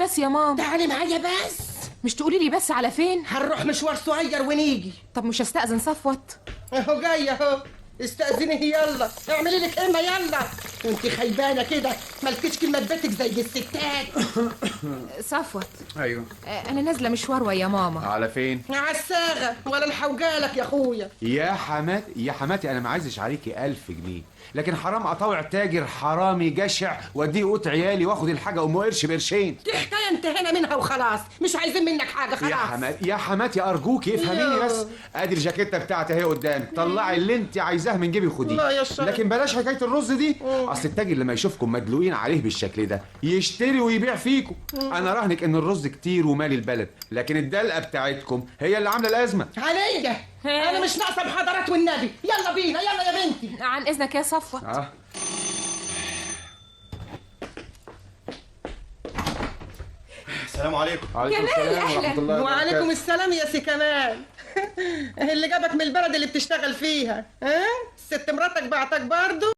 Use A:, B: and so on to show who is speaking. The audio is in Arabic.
A: بس يا ماما.
B: تعالي معايا بس.
A: مش تقولي لي بس على فين؟
B: هنروح مشوار صغير ونيجي.
A: طب مش هستأذن صفوت؟
B: اهو جايه اهو. استأذني يلا، اعملي لك كلمه يلا. وانت خيبانه كده مالكيش كلمه بيتك زي الستات.
A: صفوت.
C: ايوه.
A: انا نازله مشوار ويا ماما.
C: على فين؟
B: على الساغه ولا الحوجالك يا اخويا.
C: يا حماتي انا ما عايزش عليكي 1000 جنيه، لكن حرام اطوع تاجر حرامي جشع واديه قوت عيالي واخد الحاجه ام قرش بقرشين.
B: دي حكايه انتهينا منها وخلاص، مش عايزين منك حاجه خلاص.
C: يا حماتي ارجوكي افهميني بس. ادي الجاكيته بتاعتي اهي قدامك، طلعي اللي انت عايزاه من جيبي وخديه.
B: لا يا شيخ.
C: لكن بلاش حكايه الرز دي. اصل التاجر لما يشوفكم مدلوقين عليه بالشكل ده يشتري ويبيع فيكم. انا راهنك ان الرز كتير ومالي البلد، لكن الدلقه بتاعتكم هي اللي عامله الازمه.
B: عليا انا مش ناقصه بحضرات والنبي. يلا بينا يلا يا بنتي.
A: عن اذنك يا صفوت.
D: السلام عليكم.
C: وعليكم السلام ورحمه الله
B: وعليكم السلام يا سي كمال. اللي جابك من البلد اللي بتشتغل فيها؟ ها؟ ست مراتك بعتك برضو؟